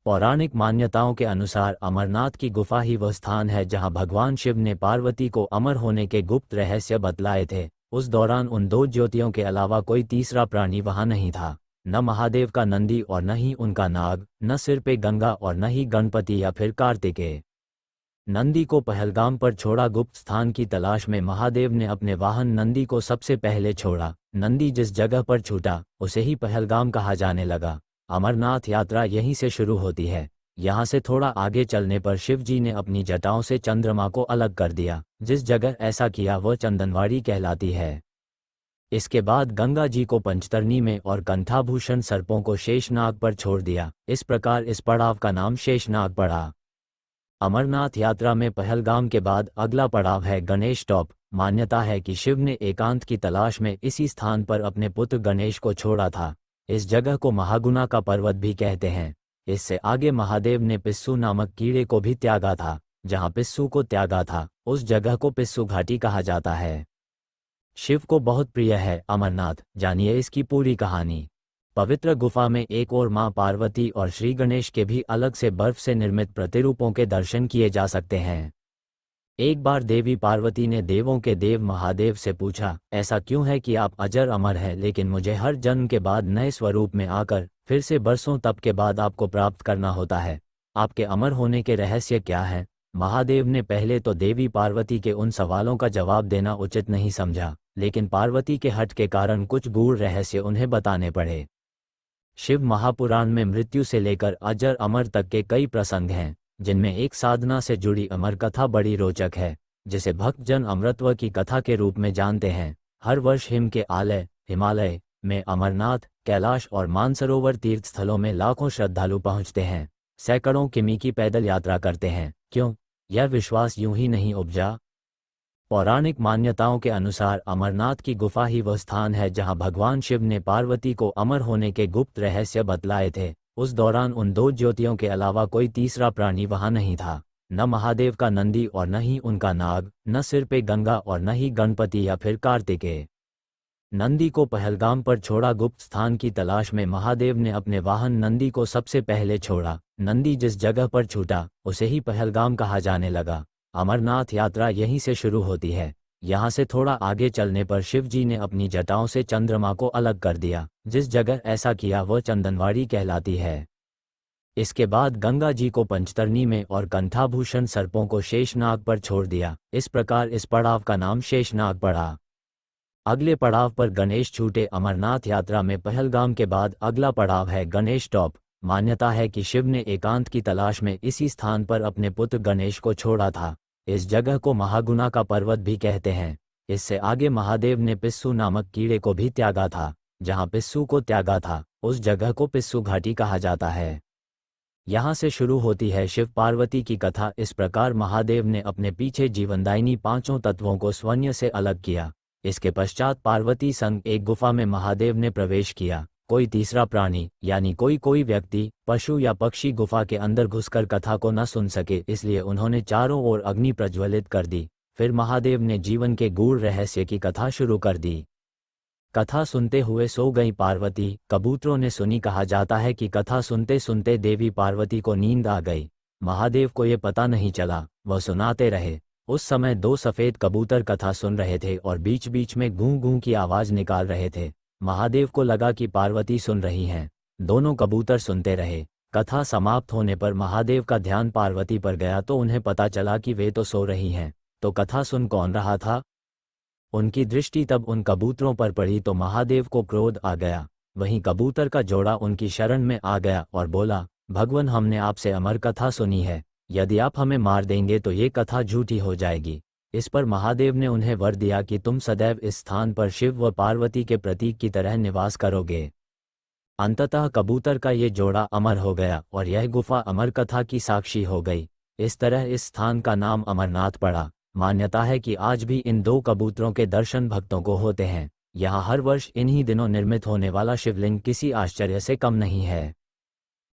पौराणिक मान्यताओं के अनुसार अमरनाथ की गुफा ही वह स्थान है जहां भगवान शिव ने पार्वती को अमर होने के गुप्त रहस्य बतलाए थे। उस दौरान उन दो ज्योतियों के अलावा कोई तीसरा प्राणी वहां नहीं था। न महादेव का नंदी और न ही उनका नाग, न सिर पे गंगा और न ही गणपति या फिर कार्तिकेय। नंदी को पहलगाम पर छोड़ा। गुप्त स्थान की तलाश में महादेव ने अपने वाहन नंदी को सबसे पहले छोड़ा। नंदी जिस जगह पर छूटा उसे ही पहलगाम कहा जाने लगा। अमरनाथ यात्रा यहीं से शुरू होती है। यहाँ से थोड़ा आगे चलने पर शिव जी ने अपनी जटाओं से चंद्रमा को अलग कर दिया। जिस जगह ऐसा किया वह चंदनवाड़ी कहलाती है। इसके बाद गंगा जी को पंचतरणी में और कंठाभूषण सर्पों को शेषनाग पर छोड़ दिया। इस प्रकार इस पड़ाव का नाम शेषनाग पड़ा। अमरनाथ यात्रा में पहलगाम के बाद अगला पड़ाव है गणेश टॉप। मान्यता है कि शिव ने एकांत की तलाश में इसी स्थान पर अपने पुत्र गणेश को छोड़ा था। इस जगह को महागुना का पर्वत भी कहते हैं। इससे आगे महादेव ने पिस्सू नामक कीड़े को भी त्यागा था। जहां पिस्सू को त्यागा था उस जगह को पिस्सू घाटी कहा जाता है। शिव को बहुत प्रिय है अमरनाथ, जानिए इसकी पूरी कहानी। पवित्र गुफा में एक और मां पार्वती और श्री गणेश के भी अलग से बर्फ से निर्मित प्रतिरूपों के दर्शन किए जा सकते हैं। एक बार देवी पार्वती ने देवों के देव महादेव से पूछा, ऐसा क्यों है कि आप अजर अमर हैं लेकिन मुझे हर जन्म के बाद नए स्वरूप में आकर फिर से बरसों तप के बाद आपको प्राप्त करना होता है। आपके अमर होने के रहस्य क्या है? महादेव ने पहले तो देवी पार्वती के उन सवालों का जवाब देना उचित नहीं समझा, लेकिन पार्वती के हठ के कारण कुछ गूढ़ रहस्य उन्हें बताने पड़े। शिव महापुराण में मृत्यु से लेकर अजर अमर तक के कई प्रसंग हैं, जिनमें एक साधना से जुड़ी अमर कथा बड़ी रोचक है, जिसे भक्तजन अमृतत्व की कथा के रूप में जानते हैं। हर वर्ष हिमालय में अमरनाथ, कैलाश और मानसरोवर तीर्थ स्थलों में लाखों श्रद्धालु पहुंचते हैं, सैकड़ों किमी की पैदल यात्रा करते हैं। क्यों? यह विश्वास यूं ही नहीं उपजा। पौराणिक मान्यताओं के अनुसार अमरनाथ की गुफा ही वह स्थान है जहां भगवान शिव ने पार्वती को अमर होने के गुप्त रहस्य बतलाए थे। उस दौरान उन दो ज्योतियों के अलावा कोई तीसरा प्राणी वहां नहीं था। न महादेव का नंदी और न ही उनका नाग, न सिर पे गंगा और न ही गणपति या फिर कार्तिकेय। नंदी को पहलगाम पर छोड़ा। गुप्त स्थान की तलाश में महादेव ने अपने वाहन नंदी को सबसे पहले छोड़ा। नंदी जिस जगह पर छूटा उसे ही पहलगाम कहा जाने लगा। अमरनाथ यात्रा यहीं से शुरू होती है। यहाँ से थोड़ा आगे चलने पर शिव जी ने अपनी जटाओं से चंद्रमा को अलग कर दिया। जिस जगह ऐसा किया वह चंदनवाड़ी कहलाती है। इसके बाद गंगा जी को पंचतरणी में और कंठाभूषण सर्पों को शेषनाग पर छोड़ दिया। इस प्रकार इस पड़ाव का नाम शेषनाग पड़ा। अगले पड़ाव पर गणेश छूटे। अमरनाथ यात्रा में पहलगाम के बाद अगला पड़ाव है गणेश टॉप। मान्यता है कि शिव ने एकांत की तलाश में इसी स्थान पर अपने पुत्र गणेश को छोड़ा था। इस जगह को महागुना का पर्वत भी कहते हैं। इससे आगे महादेव ने पिस्सू नामक कीड़े को भी त्यागा था। जहां पिस्सू को त्यागा था उस जगह को पिस्सू घाटी कहा जाता है। यहाँ से शुरू होती है शिव पार्वती की कथा। इस प्रकार महादेव ने अपने पीछे जीवनदायिनी पांचों तत्वों को स्वयं से अलग किया। इसके पश्चात पार्वती संग एक गुफा में महादेव ने प्रवेश किया। कोई तीसरा प्राणी यानी कोई व्यक्ति, पशु या पक्षी गुफा के अंदर घुसकर कथा को न सुन सके, इसलिए उन्होंने चारों ओर अग्नि प्रज्वलित कर दी। फिर महादेव ने जीवन के गूढ़ रहस्य की कथा शुरू कर दी। कथा सुनते हुए सो गई पार्वती। कबूतरों ने सुनी। कहा जाता है कि कथा सुनते सुनते देवी पार्वती को नींद आ गई। महादेव को ये पता नहीं चला, वह सुनाते रहे। उस समय दो सफेद कबूतर कथा सुन रहे थे और बीच बीच में गूं गूं की आवाज निकाल रहे थे। महादेव को लगा कि पार्वती सुन रही हैं। दोनों कबूतर सुनते रहे। कथा समाप्त होने पर महादेव का ध्यान पार्वती पर गया तो उन्हें पता चला कि वे तो सो रही हैं, तो कथा सुन कौन रहा था? उनकी दृष्टि तब उन कबूतरों पर पड़ी तो महादेव को क्रोध आ गया। वहीं कबूतर का जोड़ा उनकी शरण में आ गया और बोला, भगवान, हमने आपसे अमर कथा सुनी है, यदि आप हमें मार देंगे तो ये कथा झूठी हो जाएगी। इस पर महादेव ने उन्हें वर दिया कि तुम सदैव इस स्थान पर शिव व पार्वती के प्रतीक की तरह निवास करोगे। अंततः कबूतर का ये जोड़ा अमर हो गया और यह गुफा अमर कथा की साक्षी हो गई। इस तरह इस स्थान का नाम अमरनाथ पड़ा। मान्यता है कि आज भी इन दो कबूतरों के दर्शन भक्तों को होते हैं। यहाँ हर वर्ष इन्हीं दिनों निर्मित होने वाला शिवलिंग किसी आश्चर्य से कम नहीं है।